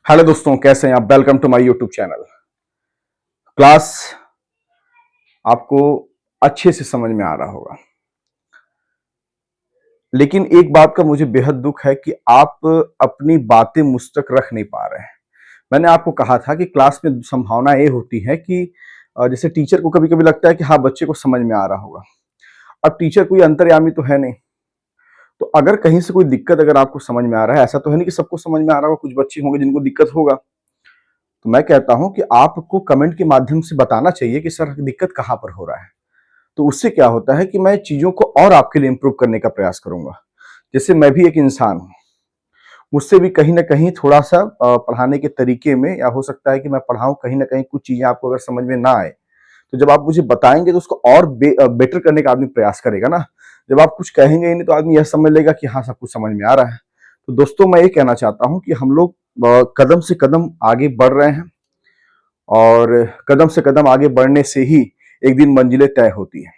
Hello दोस्तों, कैसे हैं आप। Welcome to my YouTube channel. Class आपको अच्छे से समझ में आ रहा होगा, लेकिन एक बात का मुझे बेहद दुख है कि आप अपनी बातें मुझ तक रख नहीं पा रहे हैं। मैंने आपको कहा था कि क्लास में संभावना ये होती है कि जैसे टीचर को कभी कभी लगता है कि हाँ, बच्चे को समझ में आ रहा होगा। अब टीचर कोई अंतर्यामी तो है नहीं, तो अगर कहीं से कोई दिक्कत अगर आपको समझ में आ रहा है, ऐसा तो है नहीं कि सबको समझ में आ रहा होगा, कुछ बच्चे होंगे जिनको दिक्कत होगा। तो मैं कहता हूं कि आपको कमेंट के माध्यम से बताना चाहिए कि सर दिक्कत कहां पर हो रहा है। तो उससे क्या होता है कि मैं चीजों को और आपके लिए इंप्रूव करने का प्रयास करूंगा। जैसे मैं भी एक इंसान हूं, मुझसे भी कहीं ना कहीं थोड़ा सा पढ़ाने के तरीके में, या हो सकता है कि मैं पढ़ाऊं कहीं ना कहीं कुछ चीजें आपको अगर समझ में ना आए, तो जब आप मुझे बताएंगे तो उसको और बेटर करने का आदमी प्रयास करेगा ना। जब आप कुछ कहेंगे ही नहीं तो आदमी यह समझ लेगा कि हाँ, सब कुछ समझ में आ रहा है। तो दोस्तों, मैं ये कहना चाहता हूं कि हम लोग कदम से कदम आगे बढ़ रहे हैं, और कदम से कदम आगे बढ़ने से ही एक दिन मंजिलें तय होती हैं।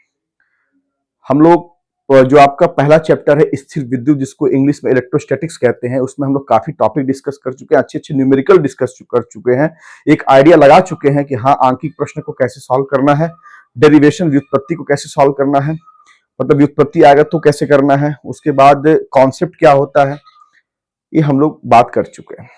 हम लोग जो आपका पहला चैप्टर है स्थिर विद्युत, जिसको इंग्लिश में इलेक्ट्रोस्टैटिक्स कहते हैं, उसमें हम लोग काफी टॉपिक डिस्कस कर चुके हैं, अच्छे अच्छे न्यूमेरिकल डिस्कस कर चुके हैं, एक आइडिया लगा चुके हैं कि हाँ, आंकिक प्रश्न को कैसे सॉल्व करना है, डेरिवेशन व्युत्पत्ति को कैसे सॉल्व करना है, मतलब व्युत्पत्ति आएगा तो कैसे करना है, उसके बाद कॉन्सेप्ट क्या होता है, ये हम लोग बात कर चुके हैं।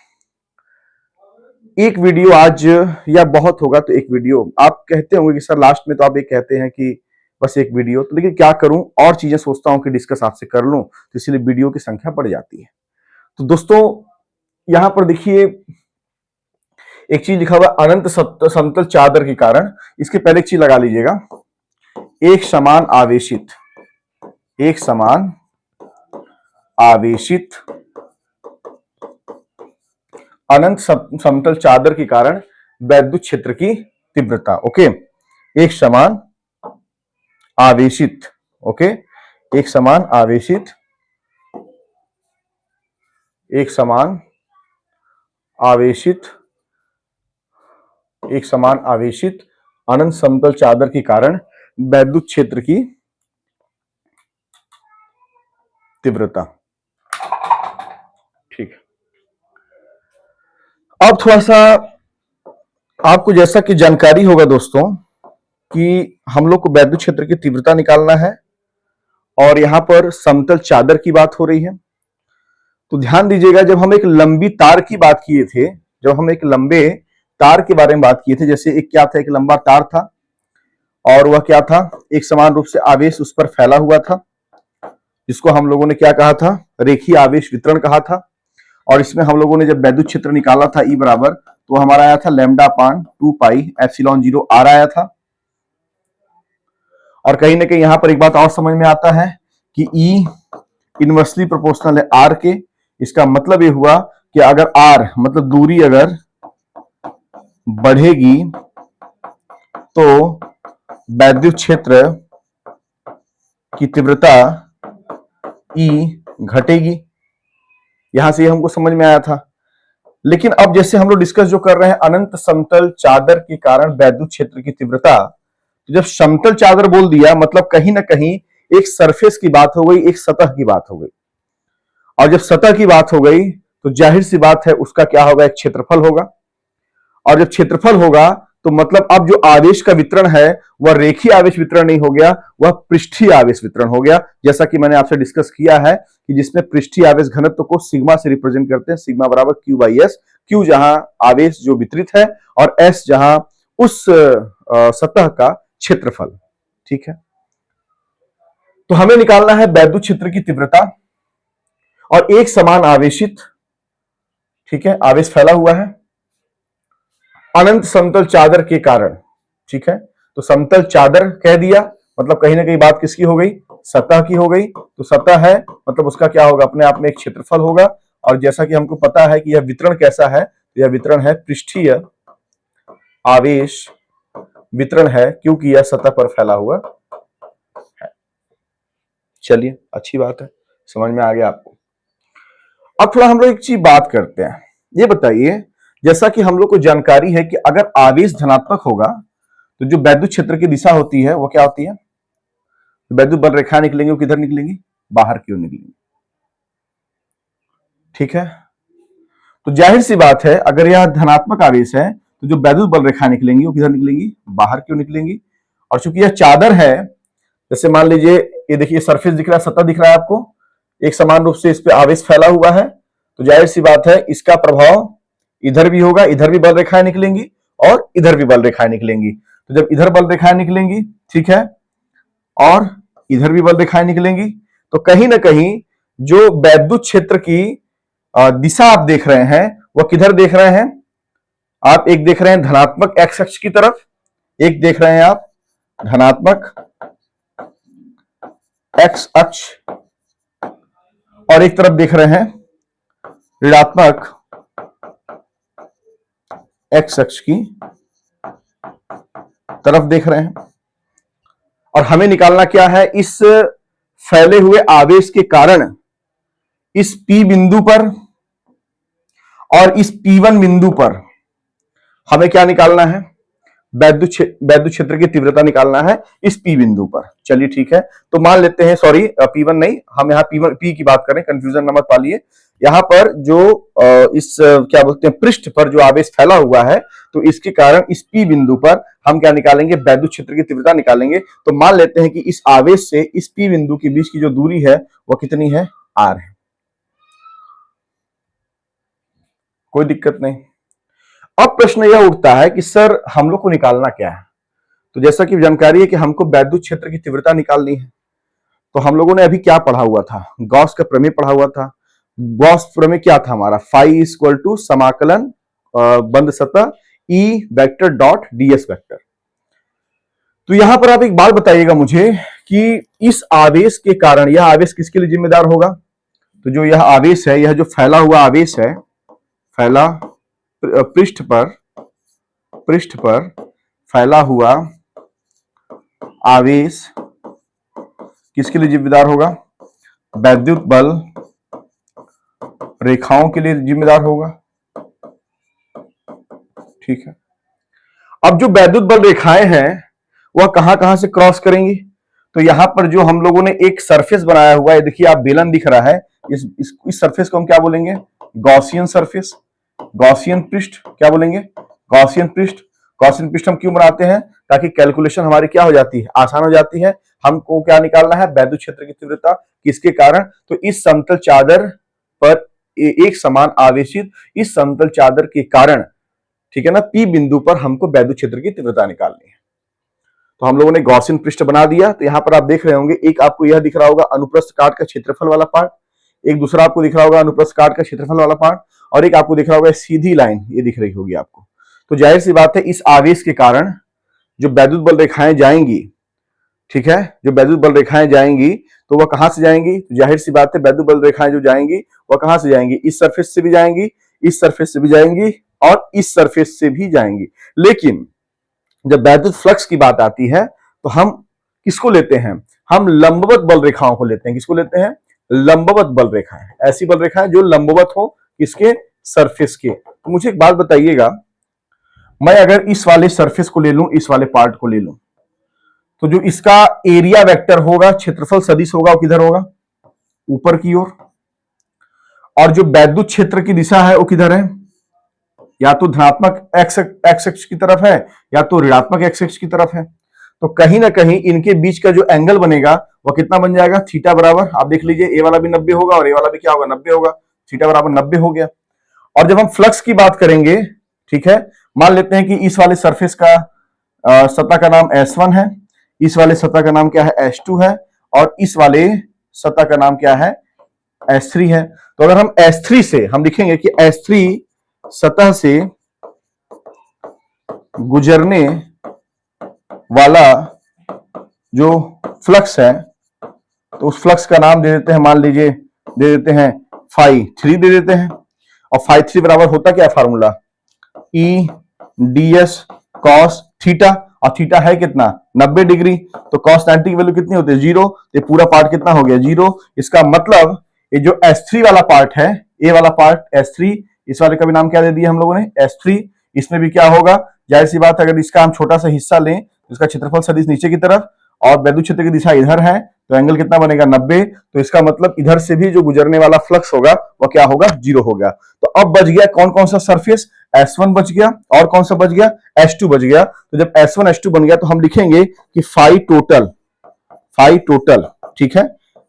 एक वीडियो आज, या बहुत होगा तो एक वीडियो, आप कहते होंगे कि सर लास्ट में तो आप ये कहते हैं कि बस एक वीडियो, तो लेकिन क्या करूं, और चीजें सोचता हूं कि डिस्कस आपसे कर लूं, तो इसलिए वीडियो की संख्या बढ़ जाती है। तो दोस्तों, यहां पर देखिए एक चीज लिखा हुआ अनंत समतल चादर के कारण, इसके पहले एक चीज लगा लीजिएगा, एक समान आवेशित, एक समान आवेशित अनंत समतल चादर के कारण वैद्युत क्षेत्र की तीव्रता। ओके, एक समान आवेशित, ओके, एक समान आवेशित, एक समान आवेशित, एक समान आवेशित अनंत समतल चादर के कारण वैद्युत क्षेत्र की तीव्रता। ठीक है, अब थोड़ा सा आपको जैसा कि जानकारी होगा दोस्तों कि हम लोग को वैद्युत क्षेत्र की तीव्रता निकालना है, और यहां पर समतल चादर की बात हो रही है। तो ध्यान दीजिएगा, जब हम एक लंबी तार की बात किए थे, जब हम एक लंबे तार के बारे में बात किए थे, जैसे एक क्या था, एक लंबा तार था, और वह क्या था, एक समान रूप से आवेश उस पर फैला हुआ था, जिसको हम लोगों ने क्या कहा था, रेखीय आवेश वितरण कहा था। और इसमें हम लोगों ने जब वैद्युत क्षेत्र निकाला था ई बराबर, तो हमारा आया था lambda upon 2 pi epsilon 0 r आया था। और कहीं ना कहीं यहां पर एक बात और समझ में आता है कि ई इनवर्सली प्रोपोर्शनल है आर के। इसका मतलब ये हुआ कि अगर आर मतलब दूरी अगर बढ़ेगी तो वैद्युत क्षेत्र की तीव्रता ई घटेगी। यहां से हमको समझ में आया था। लेकिन अब जैसे हम लोग डिस्कस जो कर रहे हैं अनंत समतल चादर के कारण वैद्युत क्षेत्र की तीव्रता, तो जब समतल चादर बोल दिया मतलब कहीं ना कहीं एक सरफेस की बात हो गई, एक सतह की बात हो गई। और जब सतह की बात हो गई तो जाहिर सी बात है उसका क्या होगा, एक क्षेत्रफल होगा। और जब क्षेत्रफल होगा तो मतलब अब जो आवेश का वितरण है वह रेखीय आवेश वितरण नहीं हो गया, वह पृष्ठीय आवेश वितरण हो गया। जैसा कि मैंने आपसे डिस्कस किया है कि जिसमें पृष्ठीय आवेश घनत्व को सिग्मा से रिप्रेजेंट करते हैं, सिग्मा बराबर क्यू बाई एस, क्यू जहां आवेश जो वितरित है और एस जहां उस सतह का क्षेत्रफल। ठीक है, तो हमें निकालना है वैद्युत क्षेत्र की तीव्रता और एक समान आवेशित, ठीक है, आवेश फैला हुआ है अनंत समतल चादर के कारण। ठीक है, तो समतल चादर कह दिया मतलब कहीं ना कहीं बात किसकी हो गई, सतह की हो गई। तो सतह है मतलब उसका क्या होगा, अपने आप में एक क्षेत्रफल होगा। और जैसा कि हमको पता है कि यह वितरण कैसा है, तो यह वितरण है पृष्ठीय आवेश वितरण है, क्योंकि यह सतह पर फैला हुआ है। चलिए, अच्छी बात है, समझ में आ गया आपको। अब थोड़ा हम लोग एक चीज बात करते हैं, ये बताइए, जैसा कि हम लोग को जानकारी है कि अगर आवेश धनात्मक होगा तो जो वैद्युत क्षेत्र की दिशा होती है वो क्या होती है, वैद्युत बल रेखा निकलेंगी, वो किधर निकलेंगी, बाहर की ओर निकलेंगी। ठीक है, तो जाहिर सी बात है अगर यह धनात्मक आवेश है तो जो वैद्युत बल रेखा निकलेंगी वो किधर निकलेंगी, बाहर क्यों निकलेंगी। और चूंकि यह चादर है, जैसे मान लीजिए ये देखिए सरफेस दिख रहा है, सतह दिख रहा है आपको, एक समान रूप से इस पे आवेश फैला हुआ है, तो जाहिर सी बात है इसका प्रभाव इधर भी होगा, इधर भी बल रेखाएं निकलेंगी और इधर भी बल रेखाएं निकलेंगी। तो जब इधर बल रेखाएं निकलेंगी, ठीक है, और इधर भी बल रेखाएं निकलेंगी, तो कहीं ना कहीं जो वैद्युत क्षेत्र की दिशा आप देख रहे हैं वह किधर देख रहे हैं आप, एक देख रहे हैं धनात्मक एक्स अक्ष की तरफ, एक देख रहे हैं आप धनात्मक एक्स अक्ष, और एक तरफ देख रहे हैं ऋणात्मक एक्स अक्ष की तरफ देख रहे हैं। और हमें निकालना क्या है, इस फैले हुए आवेश के कारण इस P बिंदु पर और इस P1 बिंदु पर हमें क्या निकालना है, वैद्युत क्षेत्र की तीव्रता निकालना है इस P बिंदु पर। चलिए ठीक है, तो मान लेते हैं, सॉरी P1 नहीं, हम यहाँ P की बात करें, कंफ्यूजन न मत पालिए। यहाँ पर जो इस क्या बोलते हैं पृष्ठ पर जो आवेश फैला हुआ है, तो इसके कारण इस P बिंदु पर हम क्या निकालेंगे, वैद्युत क्षेत्र की तीव्रता निकालेंगे। तो मान लेते हैं कि इस आवेश से इस P बिंदु के बीच की जो दूरी है वह कितनी है, R है। कोई दिक्कत नहीं। अब प्रश्न यह उठता है कि सर हम लोग को निकालना क्या है। तो जैसा कि जानकारी है कि हमको वैद्युत क्षेत्र की तीव्रता निकालनी है, तो हम लोगों ने अभी क्या पढ़ा हुआ था, गॉस का प्रमेय पढ़ा हुआ था। गॉस प्रमेय क्या था हमारा, फाई इक्वल टू समाकलन बंद सतह E vector dot ds vector. तो यहां पर आप एक बात बताइएगा मुझे कि इस आवेश के कारण, यह आवेश किसके लिए जिम्मेदार होगा, तो जो यह आवेश है, यह जो फैला हुआ आवेश है, फैला पृष्ठ पर फैला हुआ आवेश किसके लिए जिम्मेदार होगा, वैद्युत बल रेखाओं के लिए जिम्मेदार होगा। ठीक है, अब जो वैद्युत बल रेखाएं हैं वह कहां कहां से क्रॉस करेंगी, तो यहां पर जो हम लोगों ने एक सरफेस बनाया हुआ है, देखिए आप बेलन दिख रहा है, इस सरफेस को हम क्या बोलेंगे, गॉसियन सरफेस, गॉसियन पृष्ठ, क्या बोलेंगे, गॉसियन पृष्ठ। गॉसियन पृष्ठ हम क्यों बनाते हैं, ताकि कैलकुलेशन हमारी क्या हो जाती है, आसान हो जाती है। हमको क्या निकालना है, वैद्युत क्षेत्र की तीव्रता किसके कारण, तो इस समतल चादर पर एक समान आवेशित इस समतल चादर के कारण, ठीक है ना, P बिंदु पर हमको वैद्युत क्षेत्र की तीव्रता निकालनी है। तो हम लोगों ने गॉसियन पृष्ठ बना दिया। तो यहां पर आप देख रहे होंगे, एक आपको यह दिख रहा होगा अनुप्रस्थ काट का क्षेत्रफल वाला पार्ट, एक दूसरा आपको दिख रहा होगा अनुप्रस्थ काट का क्षेत्रफल वाला पार्ट, और एक आपको दिख रहा होगा सीधी लाइन, ये दिख रही होगी आपको। तो जाहिर सी बात है इस आवेश के कारण जो वैद्युत बल रेखाएं जाएंगी, ठीक है, जो वैद्युत बल रेखाएं जाएंगी तो वह कहां से जाएंगी, तो जाहिर सी बात है वैद्युत बल रेखाएं जो जाएंगी वह कहां से जाएंगी, इस सरफेस से भी जाएंगी, इस सरफेस से भी जाएंगी और इस सरफेस से भी जाएंगी। लेकिन जब वैद्युत फ्लक्स की बात आती है तो हम किसको लेते हैं, हम लंबवत बल रेखाओं को लेते हैं। किसको लेते हैं, लंबवत बल रेखाएं, ऐसी बल रेखाएं जो लंबवत हो किसके, सरफेस के। तो मुझे एक बात बताइएगा, मैं अगर इस वाले सरफेस को ले लूं, इस वाले पार्ट को ले लूं, तो जो इसका एरिया वेक्टर होगा, क्षेत्रफल सदिश होगा, वो किधर होगा, ऊपर की ओर। और जो वैद्युत क्षेत्र की दिशा है वो किधर है, या तो धनात्मक एक्स एक्स की तरफ है या तो ऋणात्मक एक्स एक्स की तरफ है। तो कहीं ना कहीं इनके बीच का जो एंगल बनेगा वह कितना बन जाएगा, थीटा बराबर, आप देख लीजिए, ए वाला भी 90 होगा और ए वाला भी क्या होगा, 90 होगा, थीटा बराबर 90 हो गया। और जब हम फ्लक्स की बात करेंगे, ठीक है, मान लेते हैं कि इस वाले सरफेस का सतह का नाम S1 है, इस वाले सतह का नाम क्या है, S2 है, और इस वाले सतह का नाम क्या है, S3 है। तो अगर हम S3 से हम लिखेंगे कि S3 सतह से गुजरने वाला जो फ्लक्स है, तो उस फ्लक्स का नाम दे देते हैं, मान लीजिए दे देते हैं φ3 दे देते हैं। और φ3 बराबर होता क्या formula, E ds cos theta, और थीटा है कितना, 90 डिग्री। तो cos 90 की वैल्यू कितनी होती है, 0। ये पूरा पार्ट कितना हो गया, 0। इसका मतलब ये जो S3 वाला पार्ट है, ए वाला पार्ट S3, इस वाले का भी नाम क्या दे दिया हम लोगों ने, S3। इसमें भी क्या होगा, जाहिर सी बात है, अगर इसका हम छोटा सा हिस्सा लें तो इसका क्षेत्रफल सदिश नीचे की तरफ और वैद्युत क्षेत्र की दिशा इधर है, तो एंगल कितना बनेगा 90। तो इसका मतलब इधर से भी जो गुजरने वाला फ्लक्स होगा वो क्या होगा, 0 हो गया। तो अब बच गया कौन कौन सा सरफेस, S1 बच गया और कौन सा बच गया, S2 बच गया। तो जब S1 S2 बन गया तो हम लिखेंगे कि फाई टोटल, ठीक है,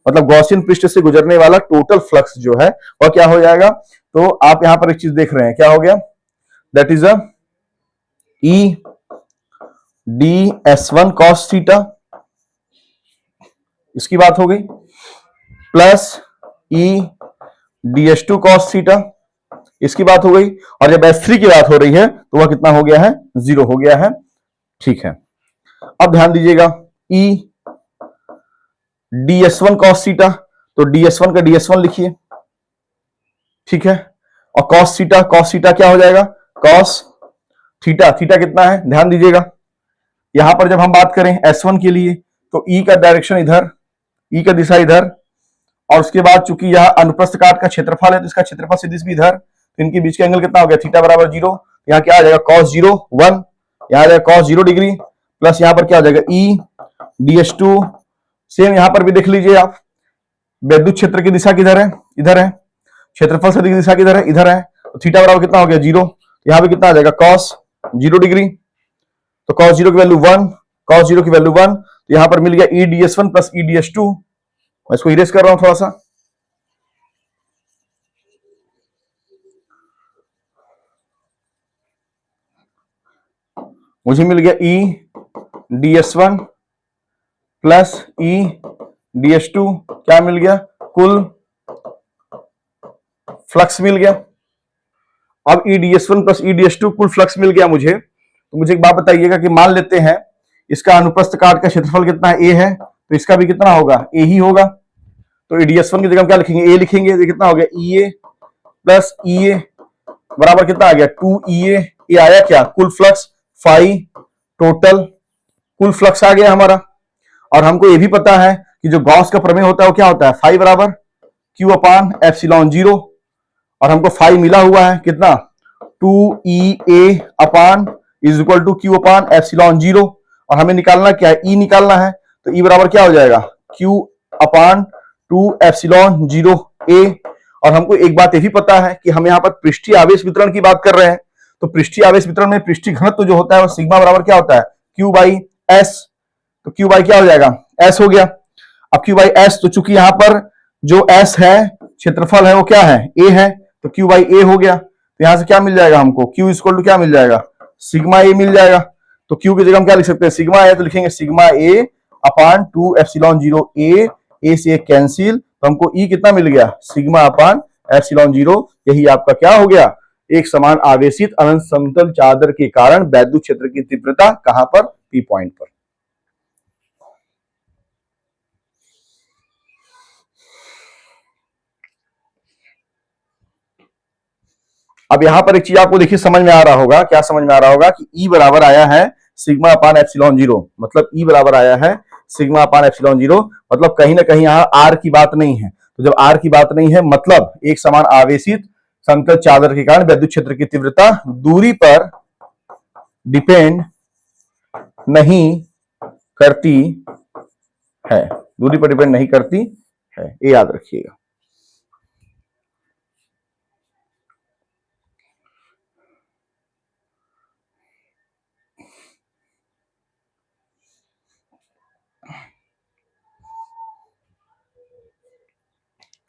मतलब गॉसियन पृष्ठ से गुजरने वाला टोटल फ्लक्स जो है वह क्या हो जाएगा। तो आप यहां पर एक चीज देख रहे हैं, क्या हो गया, that is a E ds1 cos theta, इसकी बात हो गई, plus E ds2 cos theta, इसकी बात हो गई। और जब S3 की बात हो रही है तो वह कितना हो गया है, 0 हो गया है, ठीक है। अब ध्यान दीजिएगा, E ds1 cos थीटा, तो ds1 का ds1 लिखिए, ठीक है, और cos थीटा क्या हो जाएगा, cos थीटा कितना है, ध्यान दीजिएगा यहां पर जब हम बात करें S1 के लिए तो E का डायरेक्शन इधर, E का दिशा इधर, और उसके बाद चूंकि यह अनुप्रस्थ काट का क्षेत्रफल है तो इसका क्षेत्रफल सदिश भी इधर, तो इनके बीच का एंगल कितना हो गया, थीटा बराबर 0। यहाँ क्या आ जाएगा, cos 0 1, यहाँ आ जाएगा cos 0 डिग्री, प्लस यहाँ पर क्या हो जाएगा E ds2। सेम यहाँ पर भी देख लीजिए आप, वैद्युत क्षेत्र की दिशा किधर है, इधर है, क्षेत्रफल सदिश की दिशा किधर है, इधर है, तो थीटा बराबर कितना हो गया 0। यहाँ पे कितना आ जाएगा cos 0 डिग्री, तो cos 0 की वैल्यू 1, cos 0 की वैल्यू 1, तो यहां पर मिल गया E ds1 plus E ds2। मैं इसको इरेज कर रहा हूं थोड़ा सा, मुझे मिल गया E ds1 plus E ds2, क्या मिल गया, कुल फ्लक्स मिल गया। अब E ds1 plus E ds2 कुल फ्लक्स मिल गया मुझे, तो मुझे एक बात बताइएगा कि मान लेते हैं इसका अनुप्रस्थ काट का क्षेत्रफल कितना है, A है, तो इसका भी कितना होगा, A ही होगा। तो ds1 की जगह हम क्या लिखेंगे, A लिखेंगे, तो कितना हो गया EA प्लस EA बराबर कितना आ गया 2EA। ये आया क्या, कुल फ्लक्स, फाई टोटल, कुल फ्लक्स आ गया हमारा। और हमको ये भी पता है कि जो गॉस का प्रमेय होता है वो क्या होता है, फाई बराबर Q अपान एप्सिलॉन 0, और हमको फाई मिला हुआ है कितना, 2EA upon is equal to Q upon epsilon 0, और हमें निकालना क्या है, E निकालना है, तो E बराबर क्या हो जाएगा, Q अपान 2 एप्सिलॉन 0 A। और हमको एक बात ये भी पता है कि हम यहाँ पर पृष्ठीय आवेश वितरण की बात कर रहे हैं, तो पृष्ठीय आवेश वितरण में पृष्ठीय घनत्व जो होता है वो सिग्मा बराबर क्या होता है, Q बाई S। तो Q बाई क्या हो जाएगा, S हो गया। अब Q बाई S, तो चूंकि यहाँ पर जो S है क्षेत्रफल है वो क्या है, A है, तो Q बाई A हो गया। तो यहां से क्या मिल जाएगा हमको, Q इक्वल टू क्या मिल जाएगा, सिग्मा A मिल जाएगा। तो Q की जगह हम क्या लिख सकते हैं, सिग्मा A, तो लिखेंगे sigma A upon 2 epsilon 0 A से एक कैंसिल, तो हमको E कितना मिल गया, सिग्मा अपान एप्सिलॉन 0। यही आपका क्या हो गया, एक समान आवेशित अनंत समतल चादर के कारण वैद्युत क्षेत्र की तीव्रता कहां पर, P पॉइंट पर। अब यहां पर एक चीज आपको देखिए समझ में आ रहा होगा, क्या समझ में आ रहा होगा कि E बराबर आया है सिग्मा अपान एप्सिलॉन 0, मतलब E बराबर आया है सिग्मा अपान एप्सिलॉन 0, मतलब कहीं ना कहीं यहाँ R की बात नहीं है। तो जब R की बात नहीं है मतलब एक समान आवेशित समतल चादर के कारण वैद्युत क्षेत्र की तीव्रता दूरी पर डिपेंड नहीं करती है, दूरी पर डिपेंड नहीं करती है, ये याद रखिएगा।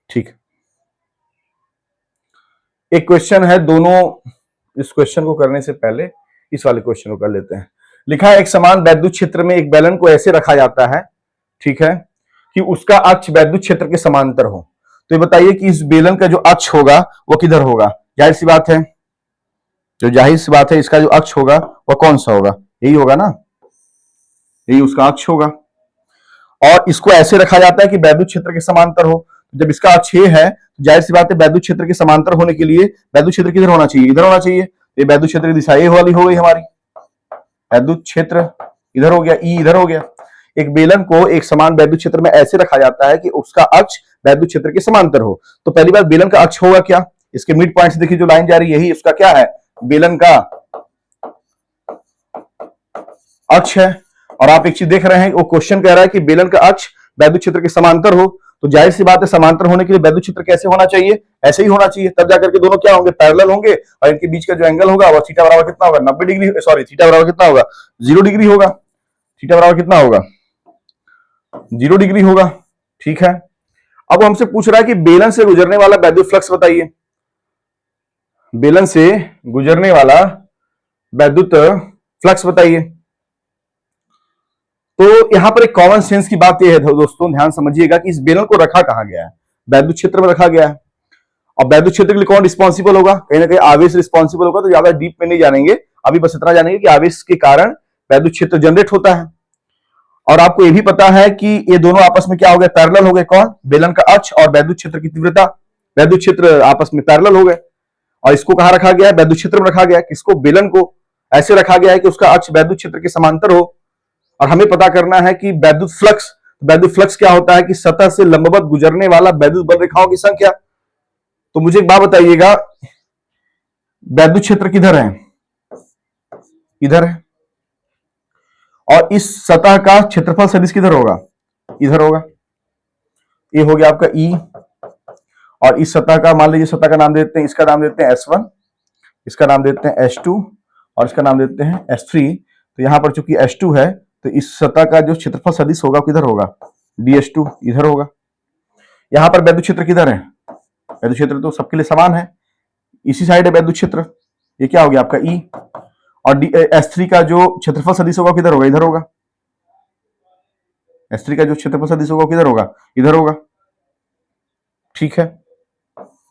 ठीक, एक क्वेश्चन है, दोनों इस क्वेश्चन को करने से पहले इस वाले क्वेश्चन को कर लेते हैं। लिखा है एक समान वैद्युत क्षेत्र में एक बेलन को ऐसे रखा जाता है, ठीक है, कि उसका अक्ष वैद्युत क्षेत्र के समांतर हो। तो ये बताइए कि इस बेलन का जो अक्ष होगा वो किधर होगा, जाहिर सी बात है, जो जाहिर सी बात है इसका जो अक्ष होगा वह कौन सा होगा, यही होगा ना, यही उसका अक्ष होगा। और इसको ऐसे रखा जाता है कि वैद्युत क्षेत्र के समांतर हो। जब इसका अक्ष है तो जाहिर सी बात है वैद्युत क्षेत्र के समांतर होने के लिए वैद्युत क्षेत्र किधर होना चाहिए, इधर होना चाहिए। ये वैद्युत क्षेत्र की दिशा ये वाली हो गई हमारी, वैद्युत क्षेत्र इधर हो गया, ई इधर हो गया। एक बेलन को एक समान वैद्युत क्षेत्र में ऐसे रखा जाता है कि उसका अक्ष वैद्युत क्षेत्र के समांतर हो। तो पहली बात बेलन का अक्ष होगा क्या, इसके मिड पॉइंट से देखिए जो लाइन जा रही है यही उसका क्या है, बेलन का अक्ष है। और आप एक चीज देख रहे हैं वो क्वेश्चन कह रहा है कि बेलन का अक्ष वैद्युत क्षेत्र के समांतर हो, तो जाहिर सी बात है समांतर होने के लिए वैद्युत क्षेत्र कैसे होना चाहिए, ऐसे ही होना चाहिए, तब जाकर के दोनों क्या होंगे, पैरेलल होंगे, और इनके बीच का जो एंगल होगा वो थीटा बराबर कितना होगा, 90 डिग्री, सॉरी थीटा बराबर कितना होगा, 0 डिग्री होगा। थीटा बराबर कितना होगा, 0 डिग्री होगा। ठीक है, अब वो हमसे पूछ रहा है कि बेलन से गुजरने वाला वैद्युत फ्लक्स बताइए। बेलन से गुजरने वाला वैद्युत फ्लक्स बताइए। तो यहां पर एक कॉमन सेंस की बात यह है दोस्तों, ध्यान समझिएगा कि इस बेलन को रखा कहां गया है, वैद्युत क्षेत्र में रखा गया है। और वैद्युत क्षेत्र के लिए कौन रिस्पॉन्सिबल होगा, कहीं ना कहीं आवेश रिस्पॉन्सिबल होगा। तो ज्यादा डीप में नहीं जानेंगे, अभी बस इतना जानेंगे कि आवेश के कारण वैद्युत क्षेत्र जनरेट होता है। और आपको यह भी पता है कि ये दोनों आपस में क्या हो गए, पैरेलल हो गए। कौन, बेलन का अक्ष और वैद्युत क्षेत्र की तीव्रता, वैद्युत क्षेत्र आपस में पैरेलल हो गए। और इसको कहां रखा गया है, वैद्युत क्षेत्र में रखा गया है। किसको, बेलन को ऐसे रखा गया है कि उसका अक्ष वैद्युत क्षेत्र के समांतर हो। और हमें पता करना है कि वैद्युत फ्लक्स क्या होता है कि सतह से लंबवत गुजरने वाला वैद्युत बल रेखाओं की संख्या। तो मुझे एक बात बताइएगा, वैद्युत क्षेत्र किधर है, इधर है, और इस सतह का क्षेत्रफल सदिश किधर होगा, इधर होगा। ये हो गया आपका ई, और इस सतह का मान लीजिए, सतह का नाम देते हैं, इसका नाम देते हैं S1, इसका नाम देते हैं S2, और इसका नाम देते हैं S3। तो यहां पर चूंकि S2 है, तो इस सतह का जो क्षेत्रफल सदिश होगा किधर होगा, DS2 इधर होगा। यहां पर वैद्युत क्षेत्र किधर है, वैद्युत क्षेत्र तो सबके लिए समान है, इसी साइड है वैद्युत क्षेत्र। ये क्या हो गया आपका ई, और S3 का जो क्षेत्रफल सदिश होगा किधर होगा, इधर होगा। S3 का जो क्षेत्रफल सदिश होगा किधर होगा, इधर होगा। ठीक है,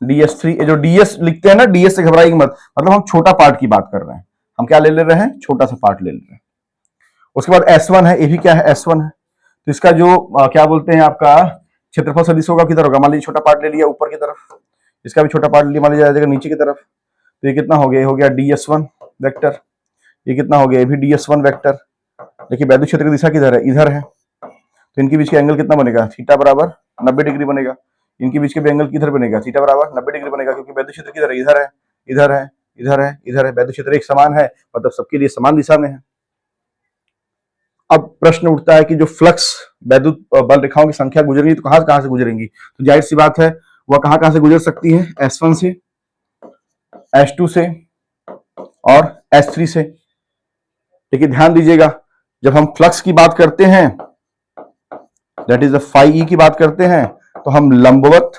DS3, ये जो DS लिखते हैं ना, DS से घबराइए मत, मतलब हम छोटा पार्ट की बात कर रहे हैं। हम क्या ले रहे हैं, छोटा सा पार्ट ले रहे हैं। उसके बाद S1 है, ये भी क्या है, S1 है। तो इसका जो क्या बोलते हैं आपका क्षेत्रफल सदिश होगा किधर होगा, मान लीजिए छोटा पार्ट ले लिया ऊपर की तरफ, इसका भी छोटा पार्ट लिया, मान लीजिए आ जाएगा नीचे की तरफ। तो ये कितना हो गया, ये हो गया DS1 वेक्टर। ये कितना हो गया, ये भी DS1 वेक्टर। देखिए वैद्युत क्षेत्र की दिशा किधर है, इधर है। तो इनके बीच का एंगल कितना बनेगा, थीटा बराबर 90 डिग्री बनेगा। इनके बीच के भी एंगल किधर बनेगा, थीटा बराबर 90 डिग्री बनेगा, क्योंकि वैद्युत क्षेत्र किधर है, इधर है, इधर है, इधर है, इधर है। वैद्युत क्षेत्र एक समान है, मतलब सबके लिए समान दिशा में है। अब प्रश्न उठता है कि जो फ्लक्स वैद्युत बल रेखाओं की संख्या गुजरेगी, तो कहां कहां से गुजरेंगी। तो जाहिर सी बात है वह कहां कहां से गुजर सकती है, S1 से, S2 से और S3 से। लेकिन ध्यान दीजिएगा, जब हम फ्लक्स की बात करते हैं, दैट इज फाई ई की बात करते हैं, तो हम लंबवत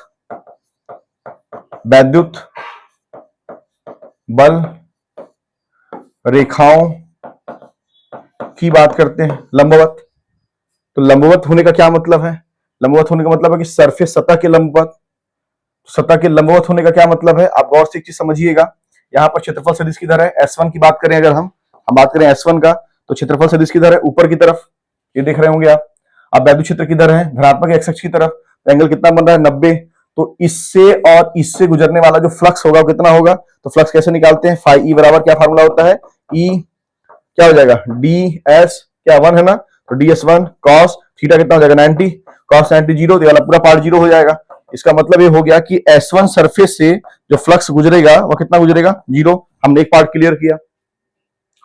वैद्युत बल रेखाओं की बात करते हैं, लंबवत। तो लंबवत होने का क्या मतलब है, लंबवत होने का मतलब है कि सरफेस, सतह के लंबवत। सतह के लंबवत होने का क्या मतलब है, आप गौर से एक चीज समझिएगा। यहां पर क्षेत्रफल सदिश किधर है, S1 की बात करें, अगर हम बात करें S1 का, तो क्षेत्रफल सदिश किधर है, ऊपर की तरफ, ये देख रहे होंगे आप। अब वैद्युत क्षेत्र किधर है, धनात्मक एक्स अक्ष की तरफ। तो एंगल कितना बन रहा है, 90। तो इससे और इससे गुजरने वाला जो फ्लक्स होगा वो कितना होगा। तो फ्लक्स कैसे निकालते हैं, फाई ई बराबर क्या फार्मूला होता है, ई क्या हो जाएगा, DS क्या 1 है ना, तो DS1 कॉस थीटा कितना हो जाएगा, 90, कॉस 90 0, तो वाला पूरा पार्ट 0 हो जाएगा। इसका मतलब ये हो गया कि S1 सरफेस से जो फ्लक्स गुजरेगा वो कितना गुजरेगा, 0। हमने एक पार्ट क्लियर किया,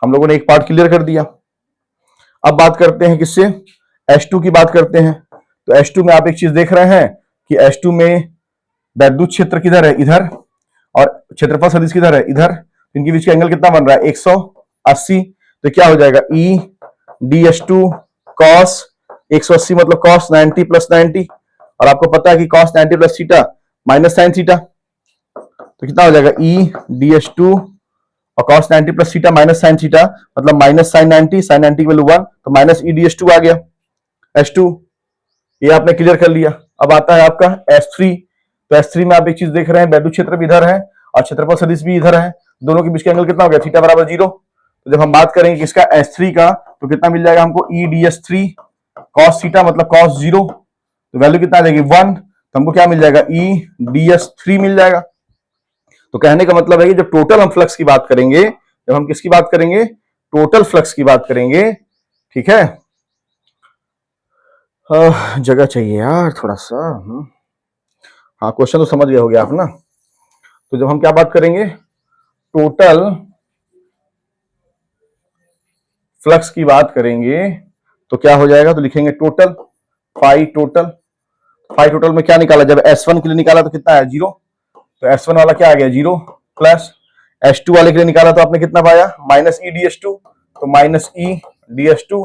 हम लोगों ने एक पार्ट क्लियर कर दिया। अब बात करते हैं किससे, S2 की बात करते हैं। तो S2 में आप एक चीज देख रहे हैं कि S2 में वैद्युत क्षेत्र किधर है, इधर, और क्षेत्रफल सदिश किधर है, इधर। इनके बीच का एंगल कितना बन रहा है, 180। तो क्या हो जाएगा, E DS2 cos 180 मतलब cos 90 प्लस 90, और आपको पता है कि cos 90 plus theta minus sine theta. तो कितना हो जाएगा, E DS2 और cos 90 plus theta minus sine theta, मतलब माइनस साइन 90, साइन 90 की वैल्यू 1, तो माइनस E DS2 आ गया, S2। ये आपने क्लियर कर लिया। अब आता है आपका S3। तो S3 में आप एक चीज देख रहे हैं, वैद्युत क्षेत्र भी इधर है और क्षेत्रफल सदिश भी इधर है, दोनों के बीच का एंगल कितना हो गया, थीटा बराबर 0। तो जब हम बात करेंगे किसका, S3 का, तो कितना मिल जाएगा हमको, E DS3 cos थीटा मतलब cos 0, तो वैल्यू कितना आ जाएगी 1। तो हमको क्या मिल जाएगा, E DS3 मिल जाएगा। तो कहने का मतलब है कि जब टोटल हम फ्लक्स की बात करेंगे, जब हम किसकी बात करेंगे, टोटल फ्लक्स की बात करेंगे, ठीक है। जगह चाहिए यार थोड़ा सा। हाँ, क्वेश्चन तो समझ गए होगे आप ना। तो जब हम क्या बात करेंगे, टोटल फ्लक्स की बात करेंगे, तो क्या हो जाएगा, तो लिखेंगे टोटल। फाई टोटल में क्या निकाला, जब S1 के लिए निकाला तो कितना है 0, तो S1 वाला क्या आ गया 0, प्लस S2 वाले के लिए निकाला तो आपने कितना पाया minus E D S two, तो minus E D S two,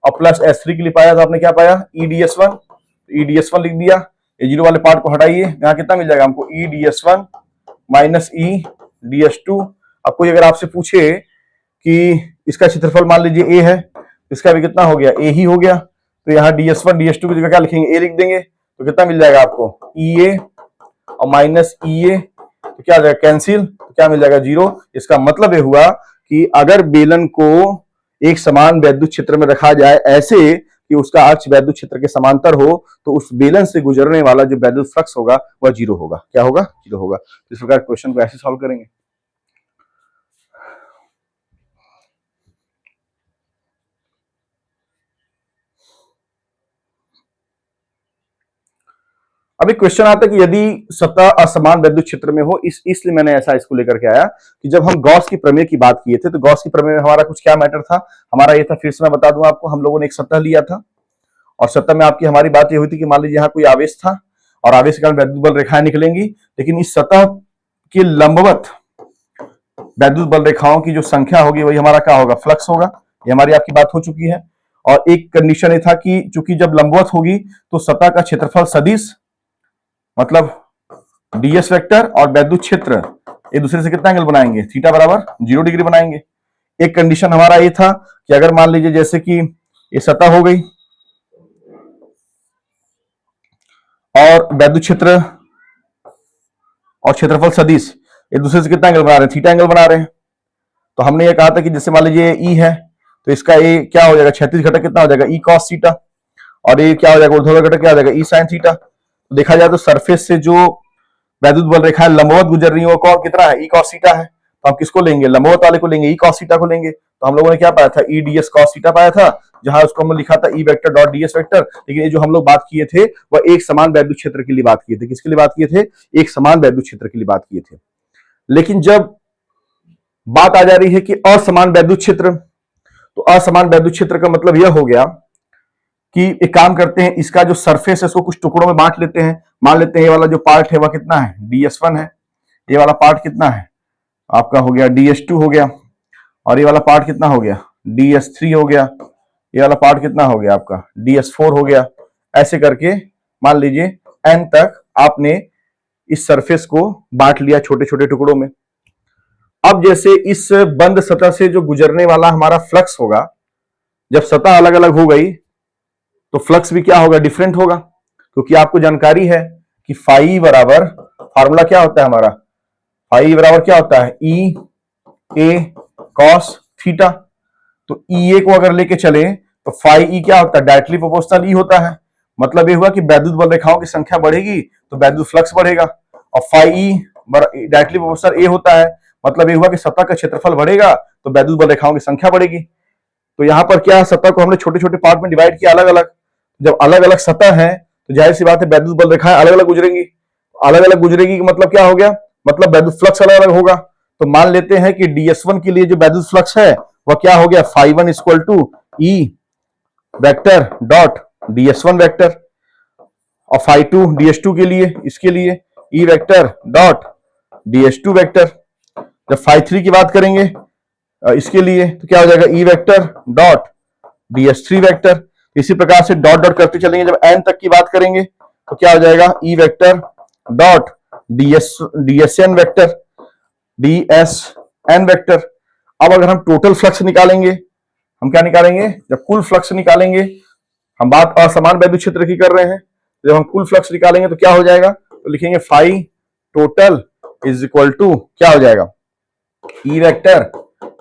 और प्लस S3 के लिए पाया तो आपने क्या पाया E D S one, E D S one लिख दिया। ये जीरो वाले पार्ट को हटाइए, यहाँ कितना मिल जाएगा हमको E D S one minus E D S two. अब कोई अगर आपसे पूछे कि इसका क्षेत्रफल मान लीजिए ए है, इसका भी कितना हो गया ए ही हो गया, तो यहाँ d S one d S two की जगह क्या लिखेंगे ए लिख देंगे, तो कितना मिल जाएगा आपको ई ए और माइनस ई ए, तो क्या आ जाएगा कैंसिल, तो क्या मिल जाएगा 0। इसका मतलब ये हुआ कि अगर बेलन को एक समान वैद्युत क्षेत्र में रखा जाए ऐसे कि उसका अक्ष वैद्युत क्षेत्र के समांतर हो, तो उस बेलन से गुजरने वाला जो वैद्युत फ्लक्स होगा वह 0 होगा। क्या होगा 0 होगा। इस प्रकार क्वेश्चन को ऐसे सॉल्व करेंगे। अभी क्वेश्चन आता है कि यदि सतह असमान वैद्युत क्षेत्र में हो, इसलिए मैंने ऐसा इसको लेकर के आया कि जब हम गॉस की प्रमेय की बात किए थे तो गॉस की प्रमेय में हमारा कुछ क्या मैटर था, हमारा ये था, फिर से मैं बता दूं आपको, हम लोगों ने एक सतह लिया था और सतह में आपकी हमारी बात ये हुई थी कि मान लीजिए यहाँ कोई आवेश था और आवेश के कारण वैद्युत बल रेखाएं निकलेंगी, लेकिन इस सतह के लंबवत वैद्युत बल रेखाओं की जो संख्या होगी वही हमारा क्या होगा फ्लक्स होगा। ये हमारी आपकी बात हो चुकी है। और एक कंडीशन ये था कि चूंकि जब लंबवत होगी तो सतह का क्षेत्रफल सदिश मतलब ds वेक्टर और वैद्युत क्षेत्र एक दूसरे से कितना एंगल बनाएंगे, थीटा बराबर 0 डिग्री बनाएंगे। एक कंडीशन हमारा ये था कि अगर मान लीजिए जैसे कि ये सतह हो गई और वैद्युत क्षेत्र और क्षेत्रफल सदिश एक दूसरे से कितना एंगल बना रहे हैं, थीटा एंगल बना रहे हैं, तो हमने ये कहा था कि जैसे मान लीजिए ई है तो इसका ये क्या हो जाएगा, क्षैतिज घटक कितना हो जाएगा ई कॉस थीटा, और ये क्या हो जाएगा ऊर्ध्वाधर घटक क्या हो जाएगा ई साइन थीटा। तो देखा जाए तो सरफेस से जो वैद्युत बल रेखाएं लंबवत गुजर रही है वो कौन कितना है ई कॉस थीटा है, तो हम किसको लेंगे लंबवत वाले को लेंगे, ई कॉस थीटा को लेंगे। तो हम लोगों ने क्या पाया था E D S cos theta पाया था, जहां उसको हमने लिखा था ई vector dot D S vector. लेकिन ये जो हम लोग बात किए थे वह एक समान वैद्युत क्षेत्र के लिए बात किए थे, किसके लिए बात किए थे, एक समान वैद्युत क्षेत्र के लिए बात किए थे। लेकिन जब बात आ जा रही है कि असमान वैद्युत क्षेत्र, तो असमान वैद्युत क्षेत्र का मतलब यह हो गया कि एक काम करते हैं, इसका जो सरफेस है उसको कुछ टुकड़ों में बांट लेते हैं। मान लेते हैं ये वाला जो पार्ट है वह कितना है ds1 है, ये वाला पार्ट कितना है आपका हो गया ds2 हो गया, और ये वाला पार्ट कितना हो गया ds3 हो गया, ये वाला पार्ट कितना हो गया आपका ds4 हो गया। ऐसे करके मान लीजिए n तक आपने इस सरफेस को बांट लिया छोटे छोटे टुकड़ों में। अब जैसे इस बंद सतह से जो गुजरने वाला हमारा फ्लक्स होगा, जब सतह अलग अलग हो गई तो फ्लक्स भी क्या होगा डिफरेंट होगा, क्योंकि आपको जानकारी है कि फाई बराबर फार्मूला क्या होता है हमारा, फाई बराबर क्या होता है ई ए कॉस थीटा। तो ई ए को अगर लेके चले तो फाई ई क्या होता है डायरेक्टली प्रोपोर्शनल ई होता है। मतलब ये हुआ कि वैद्युत बल रेखाओं की संख्या बढ़ेगी तो वैद्युत फ्लक्स बढ़ेगा, और phi E directly proportional A होता है। मतलब ये हुआ कि सतह का क्षेत्रफल बढ़ेगा तो वैद्युत बल रेखाओं की संख्या बढ़ेगी। तो यहां पर क्या सतह को हमने छोटे छोटे पार्ट में डिवाइड किया अलग अलग, जब अलग अलग सतह है तो जाहिर सी बात है वैद्युत बल रेखाएं अलग अलग गुजरेंगी, अलग अलग गुजरेगी मतलब क्या हो गया, मतलब वैद्युत फ्लक्स अलग अलग होगा। तो मान लेते हैं कि ds1 के लिए जो वैद्युत फ्लक्स है वह क्या हो गया φ1 equal to E vector dot ds1 vector, और φ2 ds2 के लिए इसके लिए ई वेक्टर डॉट ds2 वेक्टर। जब φ3 की बात करेंगे इसके लिए तो क्या हो जाएगा E vector dot ds3 vector. इसी प्रकार से डॉट डॉट करते चलेंगे, जब n तक की बात करेंगे तो क्या हो जाएगा E vector dot dsn vector dsn vector. अब अगर हम टोटल फ्लक्स निकालेंगे, हम क्या निकालेंगे, जब कुल फ्लक्स निकालेंगे, हम बात असमान वैद्युत क्षेत्र की कर रहे हैं, जब हम कुल फ्लक्स निकालेंगे तो क्या हो जाएगा, तो लिखेंगे phi total is equal to क्या हो जाएगा E vector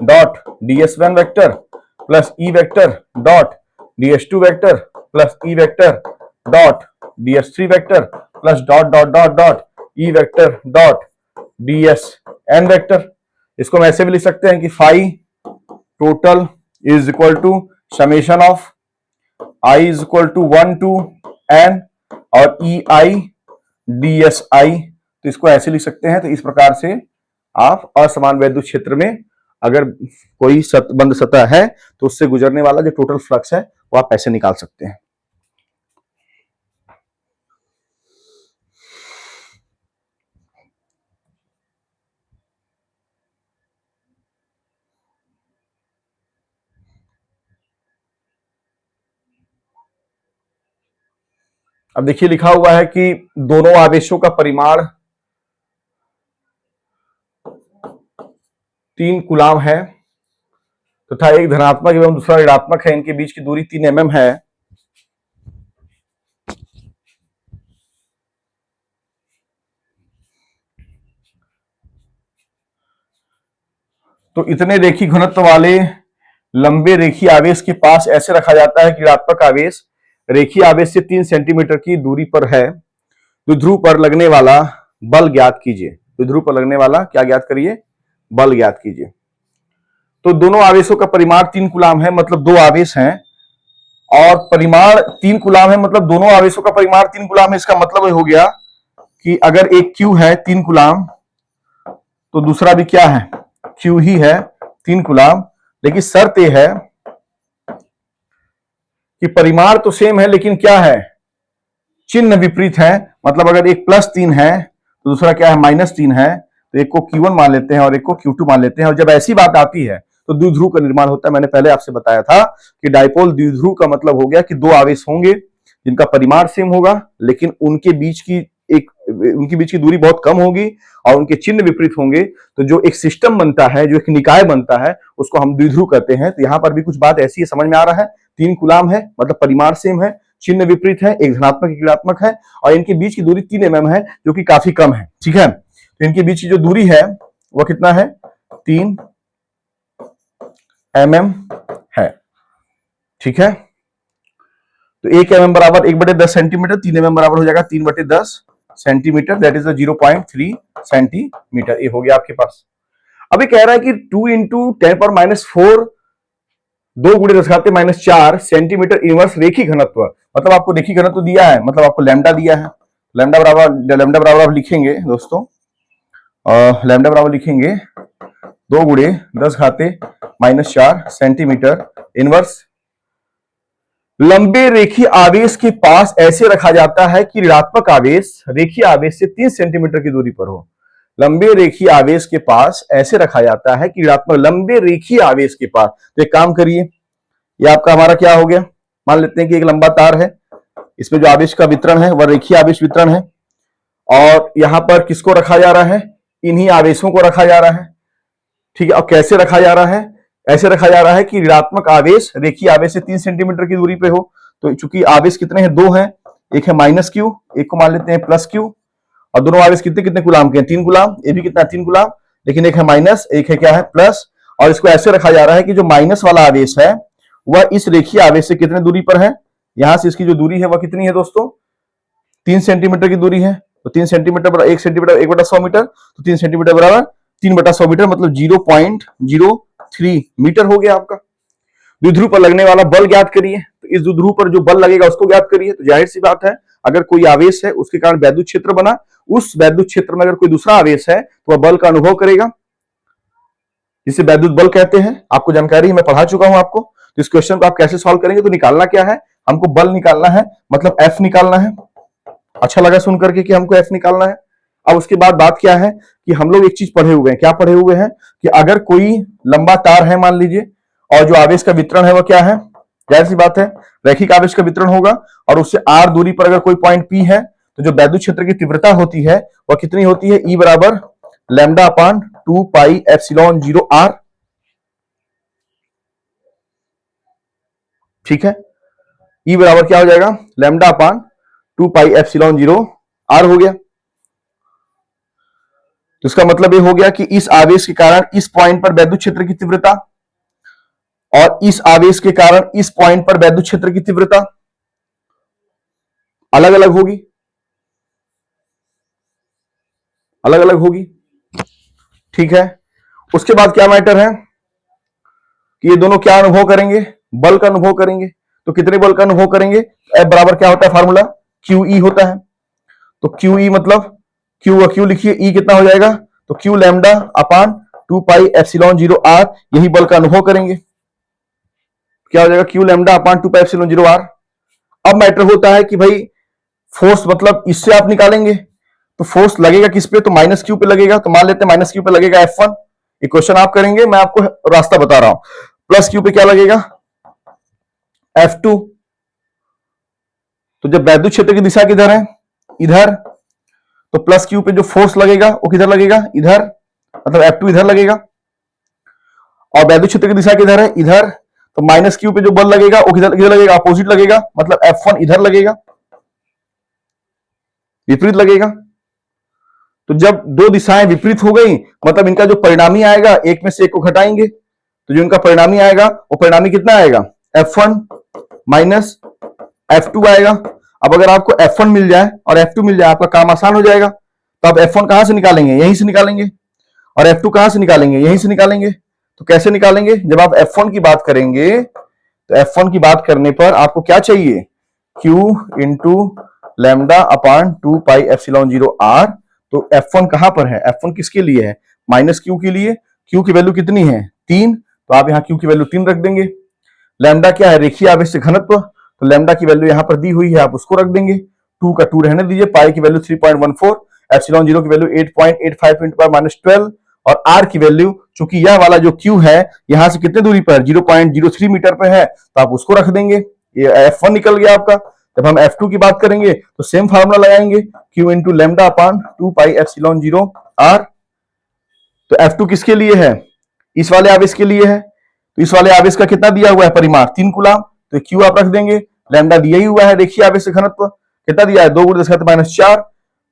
dot ds1 vector plus E vector dot ds2 vector plus E vector dot ds3 vector plus dot dot dot dot E vector dot dsn vector. इसको हम ऐसे भी लिख सकते हैं कि phi total is equal to summation of i is equal to 1 to n और ई आई dsI, तो इसको ऐसे लिख सकते हैं। तो इस प्रकार से आप असमान वैद्युत क्षेत्र में अगर कोई बंद सतह है तो उससे गुजरने वाला जो टोटल फ्लक्स है वो आप ऐसे निकाल सकते हैं। अब देखिए लिखा हुआ है कि दोनों आवेशों का परिमाण 3 कूलाम है तथा एक धनात्मक एवं दूसरा ऋणात्मक है। इनके बीच की दूरी 3 mm है। तो इतने रेखी घनत्व वाले लंबे रेखीय आवेश के पास ऐसे रखा जाता है कि ऋणात्मक आवेश रेखीय आवेश से 3 सेंटीमीटर की दूरी पर है। द्विध्रुव पर लगने वाला बल ज्ञात कीजिए। द्विध्रुव पर लगने वाला क्या ज्ञात करिए? बल ज्ञात कीजिए। तो दोनों आवेशों का परिमाण 3 कूलाम है, मतलब 2 आवेश हैं और परिमाण 3 कूलाम है, मतलब दोनों आवेशों का परिमाण 3 कूलाम है। इसका मतलब हो गया कि अगर एक Q है 3 कूलाम तो दूसरा भी क्या है? Q ही है 3 कूलाम। लेकिन शर्त यह है कि परिमाण तो सेम है लेकिन क्या है? चिन्ह विपरीत है। मतलब अगर एक +3 है तो दूसरा क्या है? -3 है। तो एक को Q1 मान लेते हैं और एक को Q2 मान लेते हैं। और जब ऐसी बात आती है तो द्विध्रुव का निर्माण होता है। मैंने पहले आपसे बताया था कि डायपोल द्विध्रुव का मतलब हो गया कि 2 आवेश होंगे जिनका परिमाण सेम होगा लेकिन उनके बीच की दूरी बहुत कम होगी और उनके चिन्ह विपरीत होंगे। तो जो एक सिस्टम बनता है, जो एक निकाय बनता है, उसको हम द्विध्रुव कहते हैं। तो यहां पर भी कुछ बात ऐसी है, समझ में आ रहा है? 3 कूलाम है मतलब परिमाण सेम है, चिन्ह विपरीत है, एक धनात्मक एक ऋणात्मक है और इनके बीच की दूरी 3 mm है जो कि काफी कम है। ठीक है, तो इनके बीच की जो दूरी है वह कितना है? 3 mm है। ठीक है, तो 1 mm बराबर 1/10 सेंटीमीटर, 3 mm बराबर हो जाएगा 3/10 सेंटीमीटर, दैट इज 0.3 सेंटीमीटर। ये हो गया आपके पास। अभी कह रहा है कि 2 × 10⁻⁴ 2 × 10⁻⁴ सेंटीमीटर इनवर्स रेखी घनत्व। मतलब आपको रेखी घनत्व दिया है, मतलब आपको लैम्डा दिया है। लैम्डा बराबर आप लिखेंगे दोस्तों, लैम्डा बराबर लिखेंगे 2 × 10⁻⁴ सेंटीमीटर इनवर्स लंबे रेखीय आवेश के पास ऐसे रखा जाता है कि ऋणात्मक आवेश रेखीय आवेश से 3 सेंटीमीटर की दूरी पर हो। लंबे रेखीय आवेश के पास ऐसे रखा जाता है कि ऋणात्मक लंबे रेखीय आवेश के पास। तो एक काम करिए, ये आपका हमारा क्या हो गया? मान लेते हैं कि एक लंबा तार है, इसमें जो आवेश का वितरण है वह रेखीय आवेश वितरण है और यहां पर किसको रखा जा रहा है? इन्हीं आवेशों को रखा जा रहा है। ठीक है, और कैसे रखा जा रहा है? ऐसे रखा जा रहा है कि ऋणात्मक आवेश रेखीय आवेश से 3 सेंटीमीटर की दूरी पे हो। तो चूंकि आवेश कितने हैं? 2 हैं, एक है -Q, एक को मान लेते हैं +Q और दोनों आवेश कितने कितने कूलाम के हैं? 3 कूलाम। ये भी कितना? 3 कूलाम। लेकिन एक है माइनस, एक है क्या है? प्लस। और इसको ऐसे रखा जा रहा है कि जो माइनस वाला आवेश है वह इस रेखीय आवेश से कितने दूरी पर है? यहां से इसकी जो दूरी है वह कितनी है दोस्तों? 3 सेंटीमीटर की दूरी है। तो 3 सेंटीमीटर बराबर 1 सेंटीमीटर 1/100 मीटर, तो 3 सेंटीमीटर बराबर 3/100 मीटर, मतलब 0.03 मीटर हो गया आपका। द्विध्रुव पर लगने वाला बल ज्ञात करिए। तो इस द्विध्रुव पर जो बल लगेगा उसको ज्ञात करिए। तो जाहिर सी बात है, अगर कोई आवेश है उसके कारण वैद्युत क्षेत्र बना, उस वैद्युत क्षेत्र में अगर कोई दूसरा आवेश है तो वह बल का अनुभव करेगा, जिसे वैद्युत बल कहते हैं। आपको जानकारी है, मैं पढ़ा चुका हूं आपको। तो इस क्वेश्चन को आप कैसे सॉल्व करेंगे? तो निकालना क्या है? हमको बल निकालना है, मतलब F निकालना है। अच्छा लगा सुन करके कि हमको F निकालना है। अब उसके बाद बात क्या है कि हम लोग एक चीज पढ़े हुए हैं। क्या पढ़े हुए हैं? कि अगर कोई लंबा तार है मान लीजिए और जो आवेश का वितरण है वह क्या है? जाहिर सी बात है रैखिक आवेश का वितरण होगा और उससे r दूरी पर अगर कोई पॉइंट P है तो जो वैद्युत क्षेत्र की तीव्रता होती है वह कितनी होती है? E बराबर λ/2πε0r। ठीक है, E बराबर क्या हो जाएगा? λ/2πε0r हो गया। तो इसका मतलब ये हो गया कि इस आवेश के कारण इस पॉइंट पर वैद्युत क्षेत्र की तीव्रता और इस आवेश के कारण इस पॉइंट पर वैद्युत क्षेत्र की तीव्रता अलग अलग होगी, अलग अलग होगी। ठीक है, उसके बाद क्या मैटर है कि ये दोनों क्या अनुभव करेंगे? बल का अनुभव करेंगे। तो कितने बल का अनुभव करेंगे? F बराबर क्या होता है? फार्मूला QE होता है। तो QE मतलब Q लिखिए, E कितना हो जाएगा? तो Q λ/2πε0r, यही बल का अनुभव करेंगे। क्या हो जाएगा? Q λ/2πε0r। अब मैटर होता है कि भाई फोर्स, मतलब इससे आप निकालेंगे तो फोर्स लगेगा किस पे? तो -Q पे लगेगा। तो मान लेते हैं -Q पे लगेगा F1। इक्वेशन आप करेंगे, मैं आपको रास्ता बता रहा हूं। +Q पे क्या लगेगा? F2। तो जब वैद्युत क्षेत्र की दिशा किधर है, इधर, तो प्लस क्यू पे जो फोर्स लगेगा वो किधर लगेगा, इधर, मतलब F2 इधर लगेगा। और वैद्युत क्षेत्र की दिशा किधर है, इधर, तो माइनस क्यू पे जो बल लगेगा वो किधर किधर लगेगा, अपोजिट लगेगा, मतलब F1 इधर लगेगा, विपरीत लगेगा। तो जब दो दिशाएं विपरीत हो गई, मतलब इनका जो परिणामी आएगा, एक में से एक को घटाएंगे, तो जो इनका परिणामी आएगा वो परिणामी कितना आएगा, F1 माइनस F2 आएगा। अब अगर आपको F1 मिल जाए और F2 मिल जाए, आपका काम आसान हो जाएगा। तो आप F1 कहां से निकालेंगे, यहीं से निकालेंगे, और F2 कहां से निकालेंगे, यहीं से निकालेंगे। तो कैसे निकालेंगे, जब आप F1 की बात करेंगे तो F1 की बात करने पर आपको क्या चाहिए, Q into lambda upon 2 pi epsilon 0 R। तो F1 कहां पर है, F1 किसके लिए है, माइनस Q के लिए। Q की वैल्यू कितनी है, 3, तो आप यहां Q की वैल्यू 3 रख देंगे। लैम्डा क्या है, रेखीय आवेश घनत्व, तो लैम्डा की वैल्यू यहां पर दी हुई है, आप उसको रख देंगे। 2 का 2 रहने दीजिए, पाई की वैल्यू 3.14, एप्सिलॉन 0 की वैल्यू 8.85 इंटू पावर -12, और R की वैल्यू, चूंकि यह वाला जो Q है यहां से कितने दूरी पर, 0.03 मीटर पे है, तो आप उसको रख देंगे। ये F1 निकल गया आपका। जब हम F2 की बात करेंगे तो सेम फार्मूला लगाएंगे, Q into lambda upon 2 pi epsilon 0 R। तो F2 किसके लिए है, इस वाले आवेश के लिए है। तो इस वाले आवेश का कितना दिया हुआ है परिमाण, 3 कूलाम, तो Q आप रख देंगे। लैम्डा दिया ही हुआ है, रेखीय आवेश घनत्व कितना दिया है, 2 × 10⁻⁴,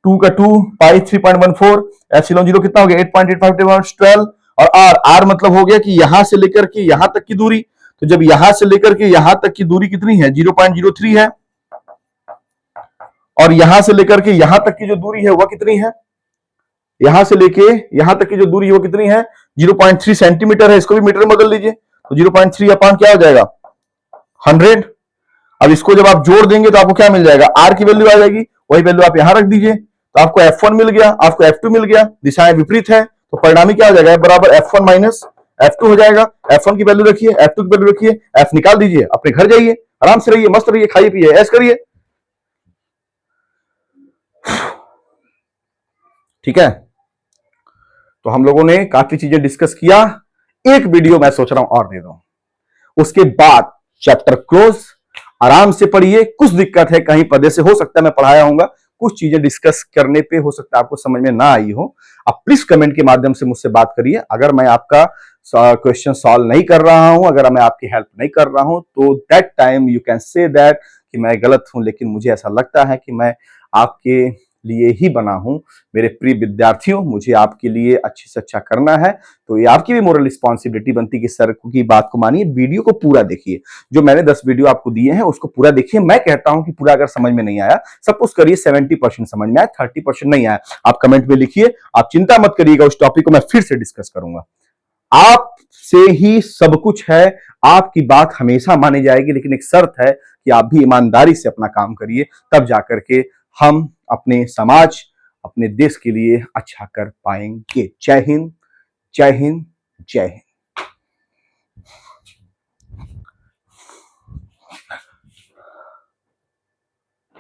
2 का 2 पाई 3.14, एप्सिलॉन 0 कितना हो गया 8.85 12, और R मतलब हो गया कि यहां से लेकर के यहां तक की दूरी। तो जब यहां से लेकर के यहां तक की दूरी कितनी है, 0.03 है, और यहां से लेकर के यहां तक की जो दूरी है वह कितनी है, यहां से लेके यहां तक की जो दूरी है वो कितनी है, 0.3 सेंटीमीटर है। इसको भी मीटर में बदल लीजिए, तो 0.3 अपान क्या हो जाएगा, 100। अब इसको जब आप जोड़ देंगे तो आपको क्या मिल जाएगा, R की वैल्यू आ जाएगी, वही वैल्यू आप यहां रख दीजिए, तो आपको F1 मिल गया, आपको F2 मिल गया, दिशाएं विपरीत है, तो परिणामी क्या हो जाएगा, बराबर F1 माइनस F2 हो जाएगा। F1 की वैल्यू रखिए, F2 की वैल्यू रखिए, F निकाल दीजिए, अपने घर जाइए, आराम से रहिए, मस्त रहिए, खाइए पिए, ऐश करिए। ठीक है, तो हम लोगों ने काफी चीजें डिस्कस किया। एक वीडियो मैं सोच रहा हूं और दे दूं, उसके बाद चैप्टर क्लोज। आराम से पढ़िए, कुछ दिक्कत है कहीं पदे से, हो सकता है मैं पढ़ाया होऊंगा, कुछ चीजें डिस्कस करने पे हो सकता है आपको समझ में ना आई हो। आप प्लीज कमेंट के माध्यम से मुझसे बात करिए। अगर मैं आपका क्वेश्चन सॉल्व नहीं कर रहा हूं, अगर मैं आपकी हेल्प नहीं कर रहा हूं, तो that time you can say that कि मैं गलत हूं, लेकिन मुझे ऐसा लगता है कि मैं आपके लिए ही बना हूं। मेरे प्रिय विद्यार्थियों, मुझे आपके लिए अच्छे से अच्छा करना है, तो ये आपकी भी मोरल रिस्पॉन्सिबिलिटी बनती है कि सर की बात को मानिए, वीडियो को पूरा देखिए। जो मैंने 10 वीडियो आपको दिए हैं उसको पूरा देखिए। मैं कहता हूं कि पूरा अगर समझ में नहीं आया, सपोज करिए 70% समझ में आया, 30% नहीं आया, आप कमेंट में लिखिए, आप चिंता मत करिएगा, उस टॉपिक को मैं फिर से डिस्कस करूंगा। आप से ही सब कुछ है, आपकी बात हमेशा मानी जाएगी, लेकिन एक शर्त है कि आप भी ईमानदारी से अपना काम करिए, तब जाकर के हम अपने समाज, अपने देश के लिए अच्छा कर पाएंगे। जय हिंद, जय हिंद, जय हिंद।